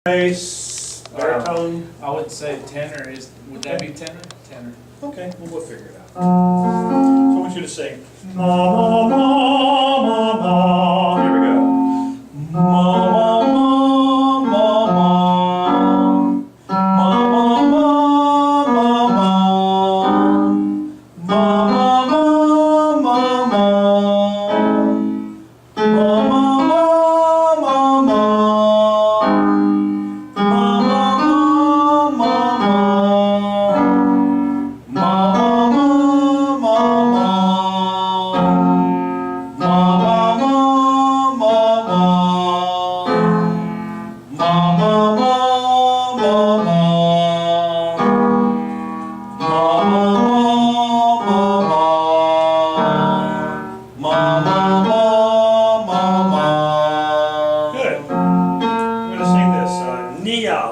Bass, baritone. I would say tenor is, would that be tenor? Tenor. Okay, well, we'll figure it out. So I want you to sing ma ma ma ma ma. Here we go. Ma ma ma ma ma. Ma ma ma ma ma. Ma ma ma ma ma. Ma ma ma ma ma.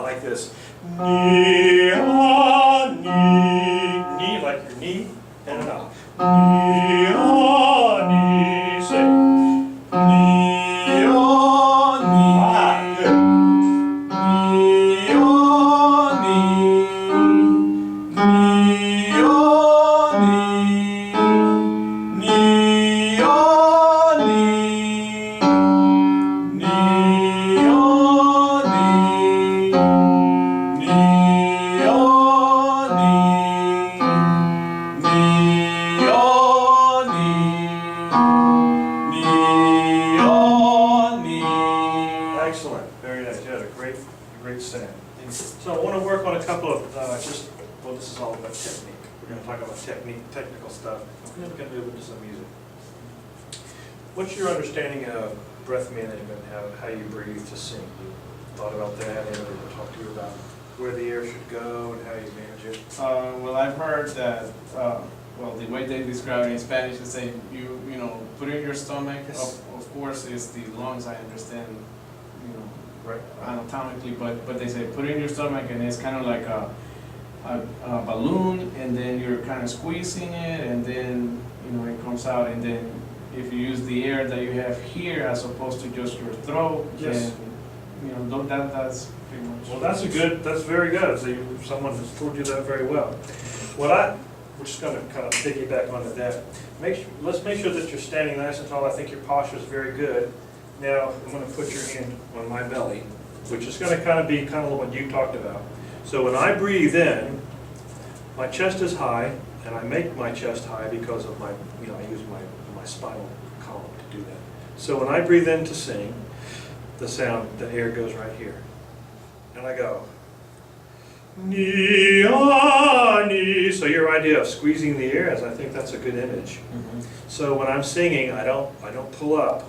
Like this. Knee, ah, knee. Knee like your knee and an ah. Knee, ah, knee. Say. Knee, ah, knee. Ah, good. Knee, ah, knee. Knee, ah, knee. Knee, ah, knee. Knee, ah, excellent. Very nice. You had a great sound. So I want to work on a couple of well, this is all about technique. We're going to talk about technical stuff. And then we're going to move into some music. What's your understanding of breath management, how you breathe to sing? You thought about that? Anybody ever talk to you about where the air should go and how you manage it? Well, I've heard that, well, the way they describe it in Spanish is saying you know, put in your stomach. Yes. Of course, it's the lungs, I understand, you know, Right. anatomically, but they say put in your stomach, and it's kind of like a balloon, and then you're kind of squeezing it, and then, you know, it comes out, and then if you use the air that you have here as opposed to just your throat, Yes. then, you know, that's pretty much. Well, that's very good. So someone has told you that very well. We're just going to kind of piggyback onto that. Let's make sure that you're standing nice and tall. I think your posture is very good. Now, I'm going to put your hand on my belly, which is going to kind of be what you talked about. So when I breathe in, my chest is high, and I make my chest high because of I use my spinal column to do that. So when I breathe in to sing, the air goes right here. And I go, knee, ah, knee. So your idea of squeezing the air, I think that's a good image. Mm-hmm. So when I'm singing, I don't pull up,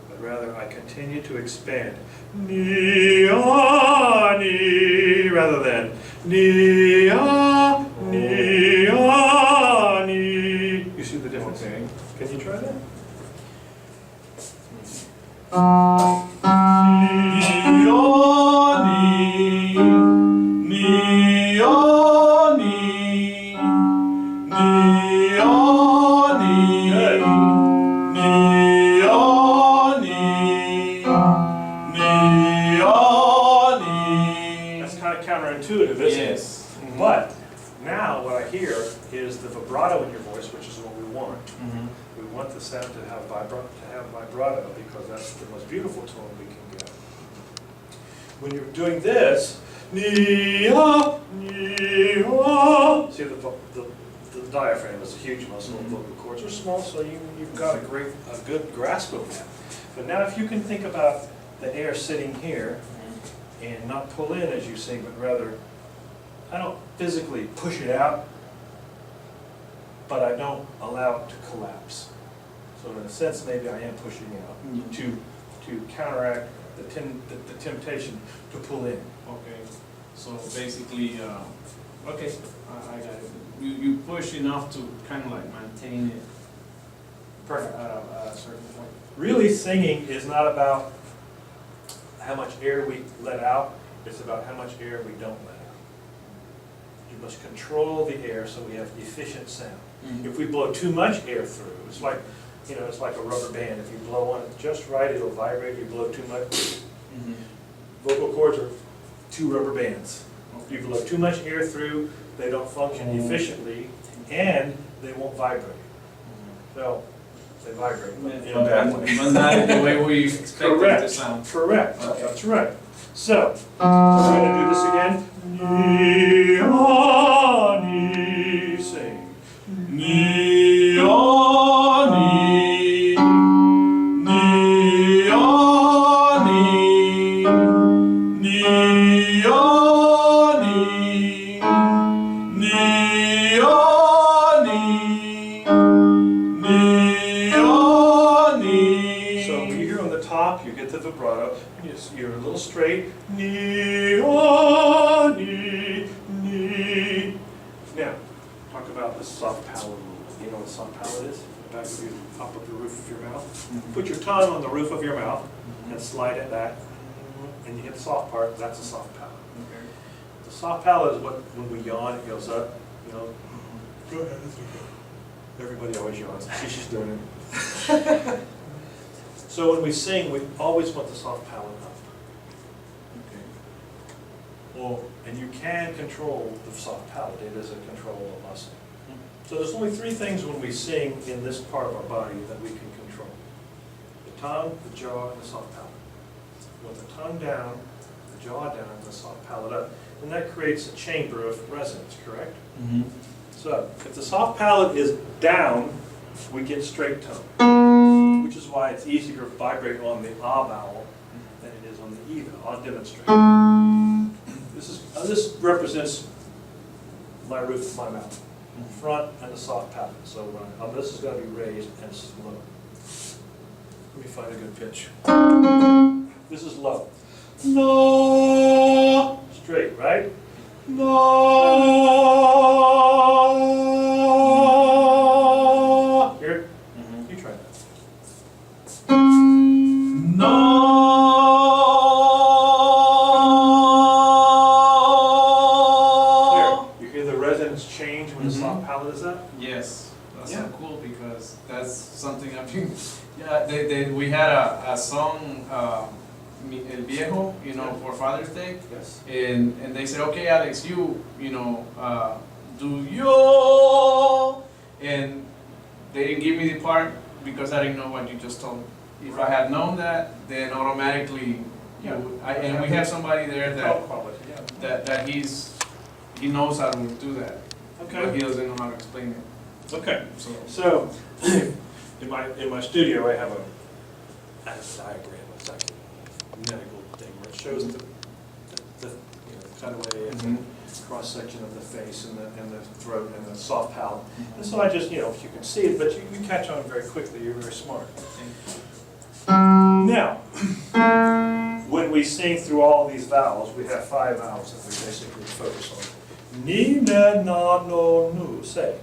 but rather I continue to expand. Knee, ah, knee, rather than knee, ah, knee, ah, knee. You see the difference? Okay. Can you try that? Counterintuitive, isn't Yes. it? But now what I hear is the vibrato in your voice, which is what we want. Mm-hmm. We want the sound to have vibrato because that's the most beautiful tone we can get. When you're doing this, see the diaphragm is a huge muscle. Mm-hmm. Vocal cords are small, so you've got a good grasp of that. But now if you can think about the air sitting here, and not pull in as you sing, but rather, I don't physically push it out, but I don't allow it to collapse. So in a sense, maybe I am pushing out to counteract the temptation to pull in. Okay, so basically, okay, I got it. You push enough to kind of like maintain it. Perfect. At a certain point. Really, singing is not about how much air we let out, it's about how much air we don't let out. You must control the air so we have efficient sound. Mm-hmm. If we blow too much air through, it's like a rubber band. If you blow on it just right, it'll vibrate. You blow too much, Mm-hmm. vocal cords are two rubber bands. You blow too much air through, they don't function efficiently, and they won't vibrate. Well, they vibrate in a bad way. But not in the way we expect it to sound. Correct, Okay. that's right. So, we're going to do this again. Ni-a-ni, sing. Ni-a-ni, ni-a-ni, ni-a-ni, ni-a-ni, ni-a-ni. So when you hear on the top, you get the vibrato. You're a little straight. Ni-a-ni, ni. Now, talk about the soft palate rule. You know what a soft palate is? Back of your, top of the roof of your mouth. Put your tongue on the roof of your mouth and slide it back. And you get the soft part, that's a soft palate. Okay. The soft palate is what, when we yawn, it goes up, you know. Go ahead. Everybody always yawns. She's just doing it. So when we sing, we always want the soft palate up. Okay. Well, and you can control the soft palate. It is a controllable muscle. So there's only three things when we sing in this part of our body that we can control. The tongue, the jaw, and the soft palate. With the tongue down, the jaw down, and the soft palate up. And that creates a chamber of resonance, correct? Mm-hmm. So if the soft palate is down, we get straight tone. Which is why it's easier to vibrate on the ah vowel than it is on the e vowel. I'll demonstrate. This represents my roof of my mouth, front and the soft palate. So this is going to be raised and slow. Let me find a good pitch. This is low. No. Straight, right? No. Here. You try that. No. There. You hear the resonance change when the soft palate is up? Yes, that's Yeah. so cool because that's something I've been. Yeah, we had a song, El Viejo, you know, for Father's Day, Yes. and they said, okay, Alex, you know, do yo, and they didn't give me the part because I didn't know what you just told me. If I had known that, then automatically, Yeah. and we have somebody there Quality, yeah. that he knows how to do that, but Okay. he doesn't know how to explain it. Okay. So, So, in my studio, I have a diagram. It's like a medical thing where it shows the cutaway and the cross section of the face and the throat and the soft palate. And so I just, if you can see it, but you catch on very quickly. You're very smart. Now, when we sing through all of these vowels, we have 5 vowels that we basically focus on. Ni, na, na, no, nu. Say.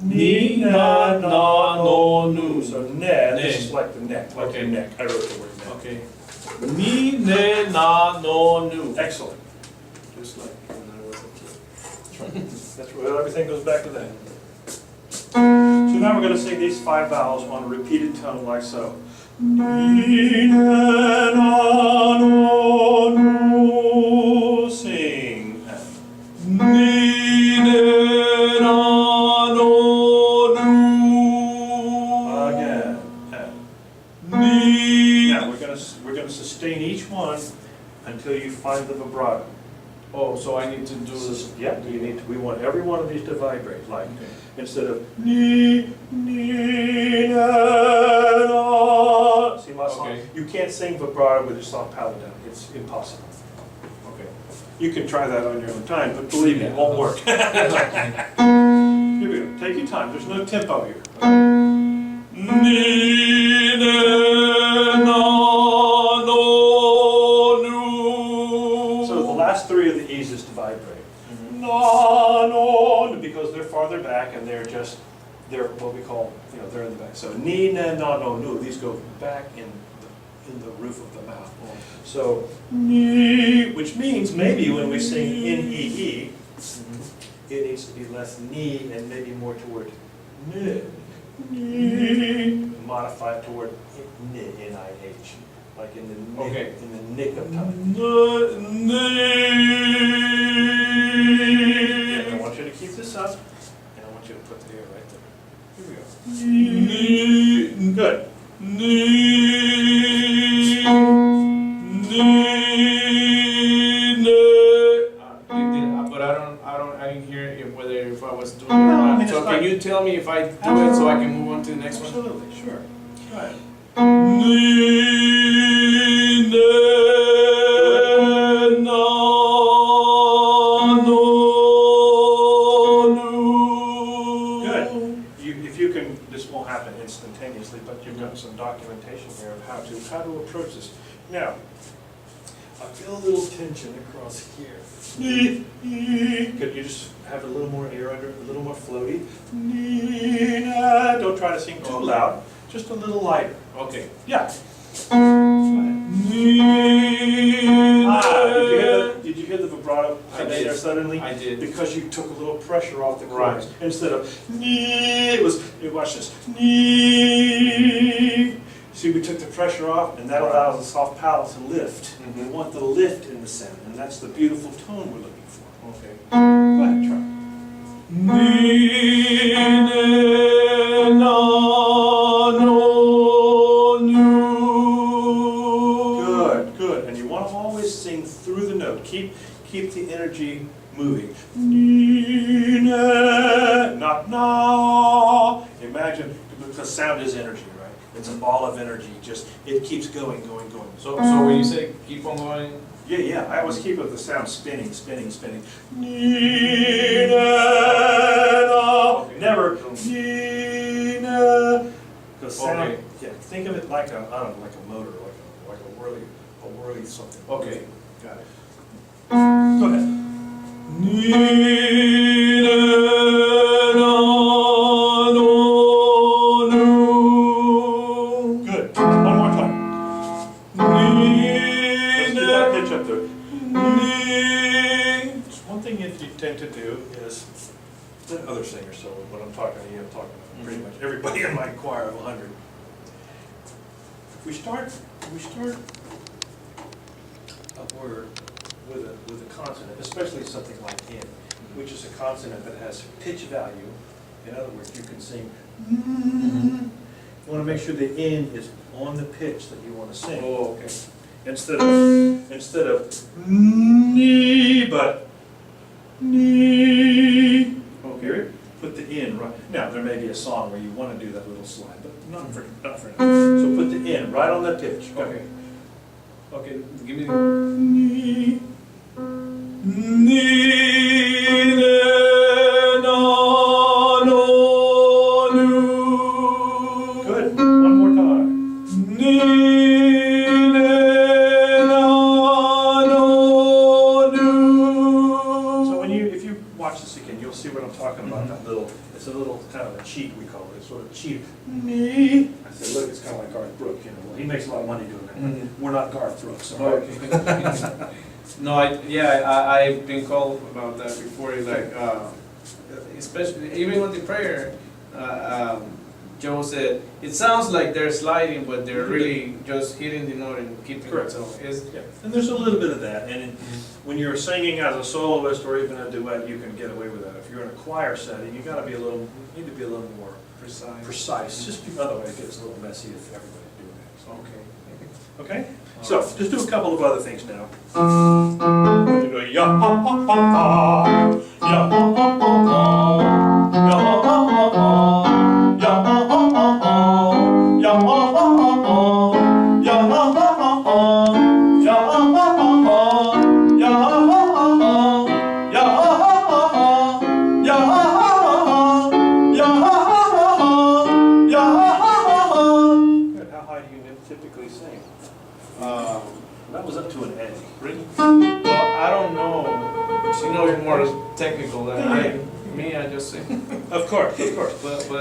Ni, na, na, no, nu. So ne, this is like the neck, like Okay. your neck. I wrote the word neck. okay. Ni, ne, na, no, nu. Excellent. Just like when I was a kid. That's where everything goes back to that. So now we're going to sing these 5 vowels on a repeated tone like so. Ni, na, na, no, nu. Sing. Ni, ne, na, no, nu. Again. Ni. Now we're going to sustain each one until you find the vibrato. Oh, so I need to do this. Yeah, we want every one of these to vibrate, like Okay. instead of ni, ni, na, na. See my song? Okay. You can't sing vibrato with your soft palate down. It's impossible. Okay. You can try that on your own time, but believe me, it won't work. Here we go. Take your time. There's no tempo here. Ni, ne, na, no, nu. So the last 3 are the easiest to vibrate. Na, no, because they're farther back and they're what we call, they're in the back. So ni, na, na, no, nu. These go back in the roof of the mouth. So ni, which means maybe when we sing in e, it needs to be less ni and maybe more toward ni. Ni. Modify it toward ni, N-I-H, like in the nick, Okay. in the nick of time. Ni, can you tell me if I do it so I can move on to the next one? Absolutely, sure. Go ahead. Good. If you can, this won't happen instantaneously, but you've got some documentation here of how to approach this. Now, I feel a little tension across here. Could you just have a little more air under it, a little more floaty? Don't try to sing too loud, just a little lighter. Okay. Yeah. Did you hear the vibrato I there did. suddenly? I did. Because you took a little pressure off the Right. chords. Instead of watch this. See, we took the pressure off, and that allows the soft palate to lift. We want the lift in the sound, and that's the beautiful tone we're looking for. Okay. Go ahead, try. Good, good. And you want to always sing through the note. Keep the energy moving. Not na. Imagine, because sound is energy, right? It's a ball of energy. Just it keeps going. So when you say keep on going, Yeah. I always keep the sound spinning. Never. Because sound. Okay. Yeah. Think of it like a motor, like a whirly something. okay. Got it. Go ahead. Good. One more time. Let's do that pitch up there. One thing that you tend to do is, the other singers, so what I'm talking about pretty much everybody in my choir of 100. If we start a word with a consonant, especially something like in, which is a consonant that has pitch value. In other words, you can sing. You want to make sure the in is on the pitch that you want to sing. Oh, okay. Instead of ni, but ni. Oh, hear it? Put the in right. Now there may be a song where you want to do that little slide, but not for now. So put the in right on the pitch. Okay. Okay. Give me the. Ni, ni, ne, na, no, nu. Good. One more time. Ni, ne, na, no, nu. So if you watch this again, you'll see what I'm talking about. It's a little kind of a cheat, we call it. It's sort of cheat. Me. I said, look, it's kind of like Garth Brooks, Well, he makes a lot of money doing that. We're not Garth Brooks. So No, I've been called about that before. Like, especially even with the prayer, Joe said it sounds like they're sliding, but they're really just hitting the note and keeping Correct. it. So it's And there's a little bit of that. And when you're singing as a soloist or even a duet, you can get away with that. If you're in a choir setting, you need to be a little more precise. Just otherwise it gets a little messy if everybody's doing that. So, okay. So just do a couple of other things now. You go ya ha ha ha ha, ya ha ha ha ha, ya ha ha ha ha, ya ha ha ha ha, ya ha ha ha ha, ya ha ha ha ha, ya ha ha ha ha, ya ha ha ha ha, ya ha ha ha ha, ya ha ha ha ha, ya ha ha ha ha, ya ha ha ha ha. Good. How high do you typically sing? That was up to an A. really. Well, I don't know. She knows more technical than I just sing. Of course. But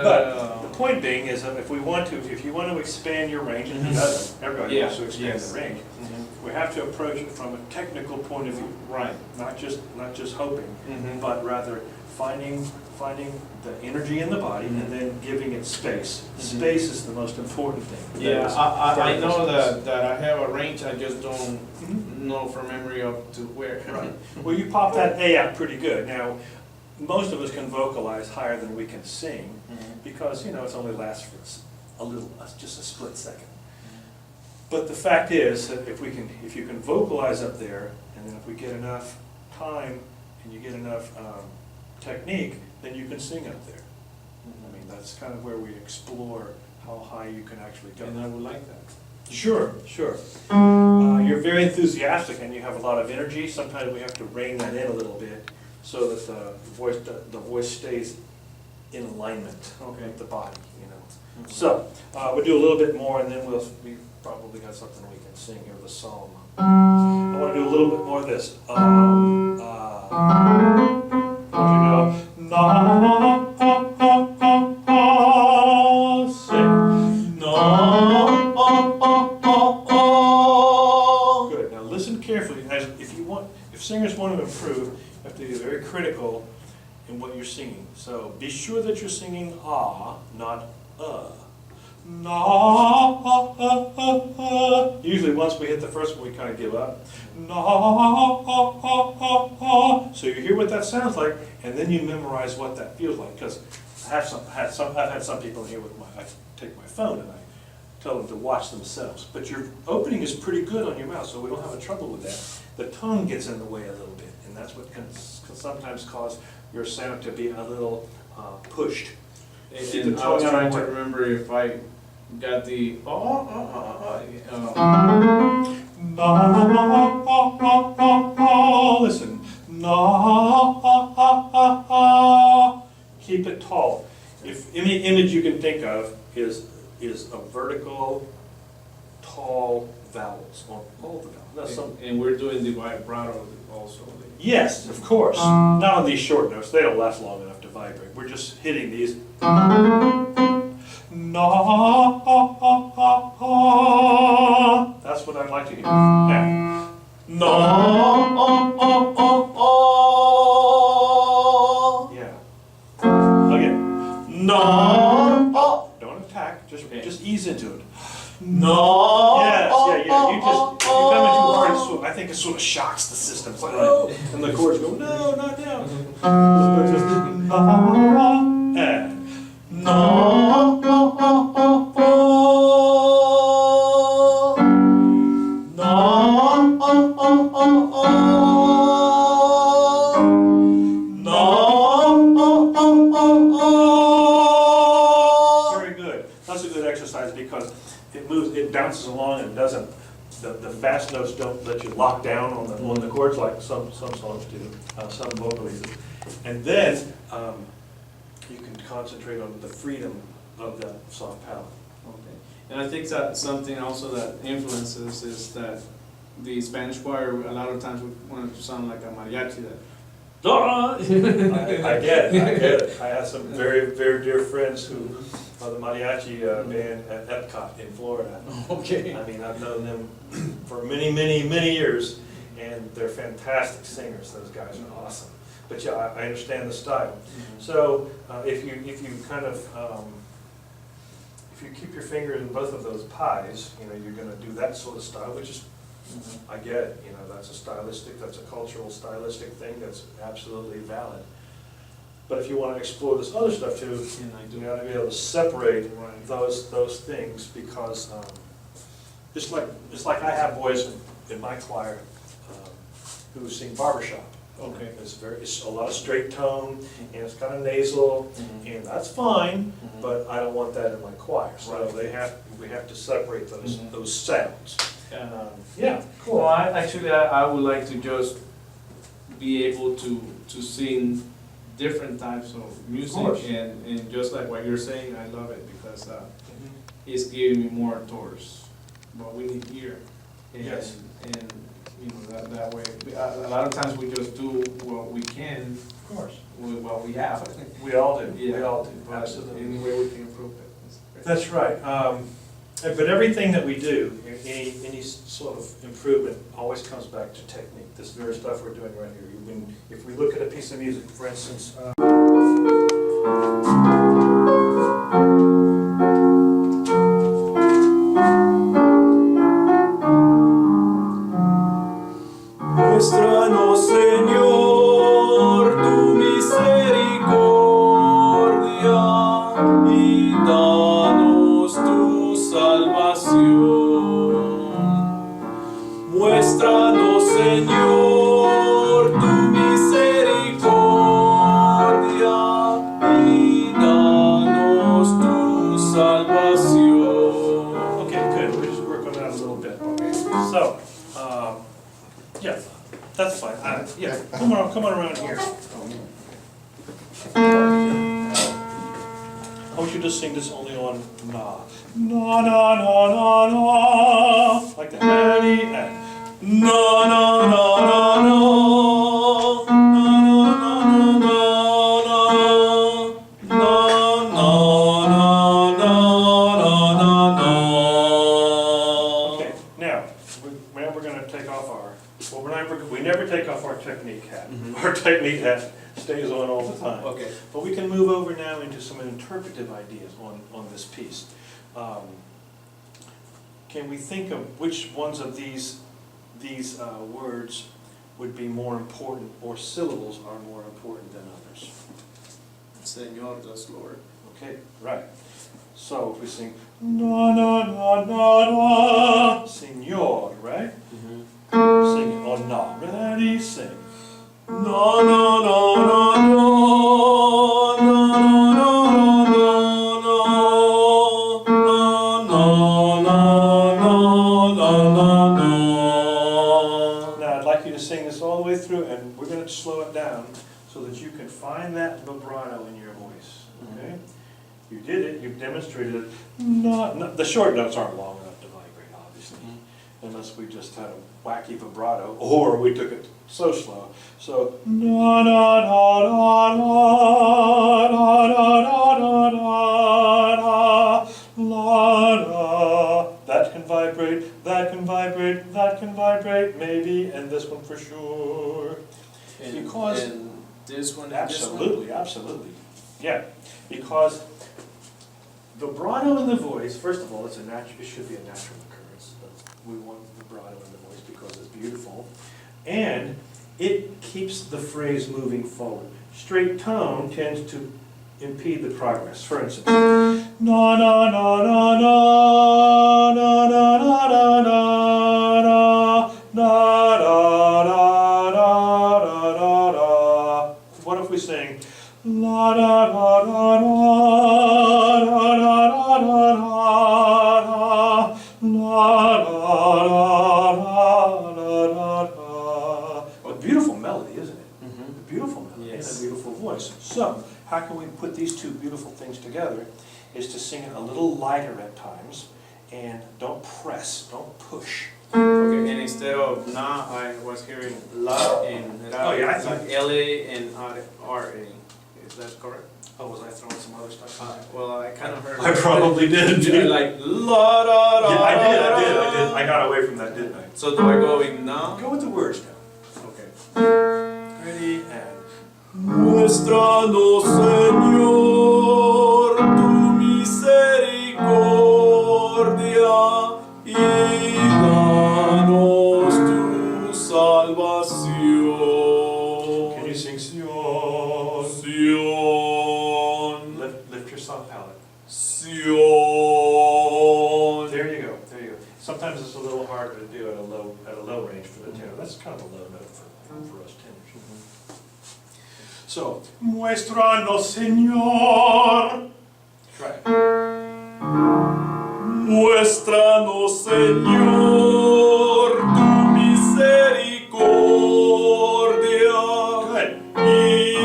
The point being is that if you want to expand your range, and everybody wants to expand the range, we have to approach it from a technical point of view. right. Not just hoping, but rather finding the energy in the body and then giving it space. Space is the most important thing. Yeah, I know that I have a range. I just don't know from memory up to where. Right. Well, you pop that A out pretty good. Now, most of us can vocalize higher than we can sing because, it only lasts for just a split second. But the fact is that if you can vocalize up there, and then if we get enough time and you get enough technique, then you can sing up there. I mean, that's kind of where we explore how high you can actually go. And I would like that. Sure, sure. You're very enthusiastic and you have a lot of energy. Sometimes we have to rein that in a little bit so that the voice stays in alignment with the body, you know. So, we'll do a little bit more and then we probably got something we can sing here, the song. I want to do a little bit more of this. I want you to go, na, sing, na, good. Now listen carefully. If singers want to improve, you have to be very critical in what you're singing. So be sure that you're singing ah, not Na. Usually once we hit the first one, we kind of give up. Na. So you hear what that sounds like, and then you memorize what that feels like. Because I've had some people in here with I take my phone and I tell them to watch themselves. But your opening is pretty good on your mouth, so we don't have a trouble with that. The tongue gets in the way a little bit, and that's what can sometimes cause your sound to be a little pushed. And I was trying to remember if I got the listen, keep it tall. If any image you can think of is a vertical, tall vowels on all the vowels. And we're doing the vibrato also. Yes, of course. Not on these short notes; they don't last long enough to vibrate. We're just hitting these. That's what I'd like to hear. Yeah. Yeah. Again. Don't attack. Just ease into it. Yes. Yeah. You come in too hard. I think it sort of shocks the system. It's like, oh, and the chords go, no, not now. Just and very good. That's a good exercise because it moves, it bounces along and doesn't. The fast notes don't let you lock down on the chords like some songs do, some vocalists. And then you can concentrate on the freedom of the soft palate. Okay. And I think that something also that influences is that the Spanish choir, a lot of times we want it to sound like a mariachi. I get it. I have some very, very dear friends who are the mariachi band at Epcot in Florida. Okay. I mean, I've known them for many, many, many years, and they're fantastic singers. Those guys are awesome. But yeah, I understand the style. So if you kind of if you keep your finger in both of those pies, you know, you're going to do that sort of style, which is, I get it. You know, that's a cultural stylistic thing that's absolutely valid. But if you want to explore this other stuff too, you got to be able to separate those things because it's like I have boys in my choir who sing barbershop. Okay. It's a lot of straight tone and it's kind of nasal, and that's fine. But I don't want that in my choir. So we have to separate those sounds. Yeah, cool. Well, I would like to just be able to sing different types of music, and just like what you're saying, I love it because it's giving me more towards what we need here. And, yes. And you know that way, a lot of times we just do what we can. Of course. With what we have. We all do. Yeah. We all do. Absolutely. Any way we can improve it. That's right. But everything that we do, any sort of improvement, always comes back to technique. This very stuff we're doing right here. If we look at a piece of music, for instance. Muéstranos, Señor, tu misericordia y danos tu salvación. Muéstranos, Señor, tu misericordia y danos Yeah, come on around here. I want you to sing this only on na. Na na na na na. Like that. Ready and na na na na na. Na na na na na. Na na na na na. Okay, now we're gonna take off our. Well, we never take off our technique hat. Our technique hat stays on all the time. Okay. But we can move over now into some interpretive ideas on this piece. Can we think of which ones of these words would be more important, or syllables are more important than others? Señor, that's Lord. Okay, right. So if we sing na na na na na, Señor, right? Sing it on na. Ready, sing. Na na na na na na na na na na. Now I'd like you to sing this all the way through, and we're going to slow it down so that you can find that vibrato in your voice. Okay? You did it. You've demonstrated it. The short notes aren't long enough to vibrate, obviously, unless we just had a wacky vibrato, or we took it so slow. So na na na na na na na na na na. That can vibrate. That can vibrate. That can vibrate. Maybe, and this one for sure. Because and this one. Absolutely, absolutely. Yeah, because vibrato in the voice, first of all, it should be a natural occurrence. We want vibrato in the voice because it's beautiful. And it keeps the phrase moving forward. Straight tone tends to impede the progress. For instance, na na na na na na na na na na na na na. What if we sing la da da da da da da da da da. A beautiful melody, isn't it? A beautiful melody and a beautiful voice. So, how can we put these two beautiful things together? Is to sing it a little lighter at times, and don't press, don't push. Okay, and instead of na, I was hearing la and ra. Oh, yeah, I like L-A and R-A. Is that correct? Oh, was I throwing some other stuff in there? Well, I kind of heard. I probably did. Like la da da. Yeah, I did. I got away from that, didn't I? So do I go with na? Go with the words now. Okay. Ready and. Muéstranos, Señor, tu misericordia y danos tu salvación. Can you sing Sion? Sion. Lift your soft palate. Sion. There you go. There you go. Sometimes it's a little harder to do at a low range for the tenor. That's kind of a low note for us tenors. So, muéstranos, Señor. Try it. Muéstranos, Señor, tu misericordia. Good. Y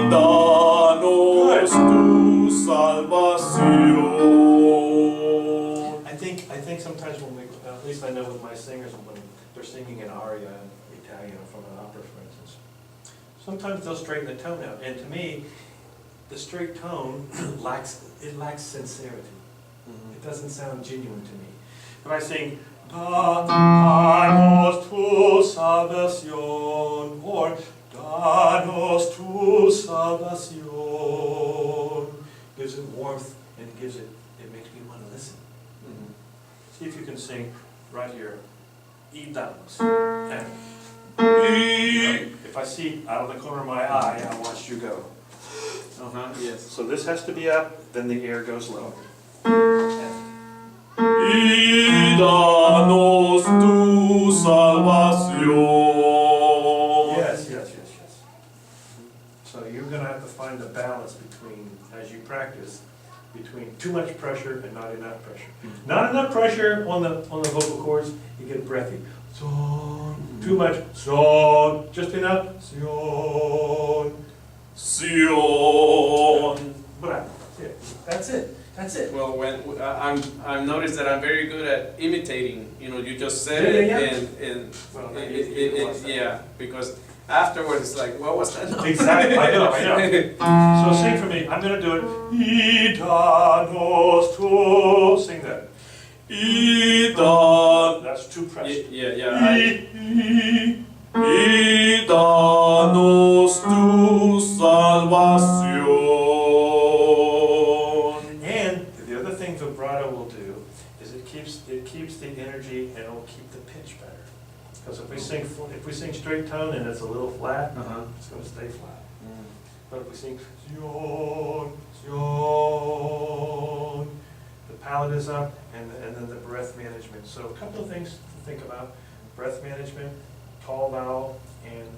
danos tu salvación. I think sometimes when we, at least I know with my singers, when they're singing an aria in Italian from an opera, for instance, sometimes they'll straighten the tone out. And to me, the straight tone lacks sincerity. It doesn't sound genuine to me. If I sing, danos tu salvación, or danos tu salvación, gives it warmth and it makes me want to listen. See if you can sing right here, y danos. And if I see out of the corner of my eye, I watch you go. Yes. So this has to be up, then the air goes low. Y danos tu salvación. Yes. So you're going to have to find the balance between, as you practice, between too much pressure and not enough pressure. Not enough pressure on the vocal cords, you get breathy. Son. Too much. Son. Just enough. Sion. Sion. Bravo. Yeah. That's it. That's it. Well, I've noticed that I'm very good at imitating. You know, you just said Yeah, it, yeah, yeah. and Well, yeah, because afterwards it's like, what was that? Exactly. I know. So sing for me. I'm gonna do it. Ida nos tu. Sing that. Ida. That's too pressed. Yeah. Ida nos tu salvación. And the other thing vibrato will do is it keeps the energy and it will keep the pitch better. Because if we sing straight tone and it's a little flat, it's going to stay flat. But if we sing Sion, Sion, the palate is up, and then the breath management. So a couple of things to think about: breath management, tall vowel, and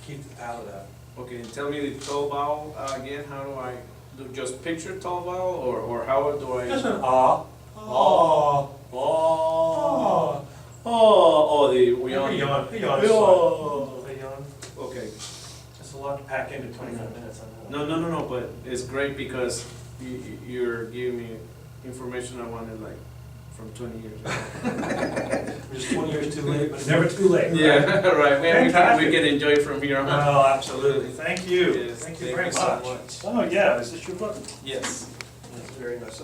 keep the palate up. Okay, and tell me the tall vowel again. How do I do? Just picture tall vowel, or how do I? Just an ah, ah, ah. Oh, the we Yawn. on. Yawn. Yawn. Yawn. Okay. That's a lot to pack into 25 minutes. I know. No. But it's great because you're giving me information I wanted like from 20 years ago. Just 20 years too late, but never too late. Right? Yeah, right. Fantastic. We can enjoy it from here on. Oh, absolutely. Thank you. Yes, Thank you thank very you so much. much. Oh, yeah. Is this your book? Yes. That's very nice.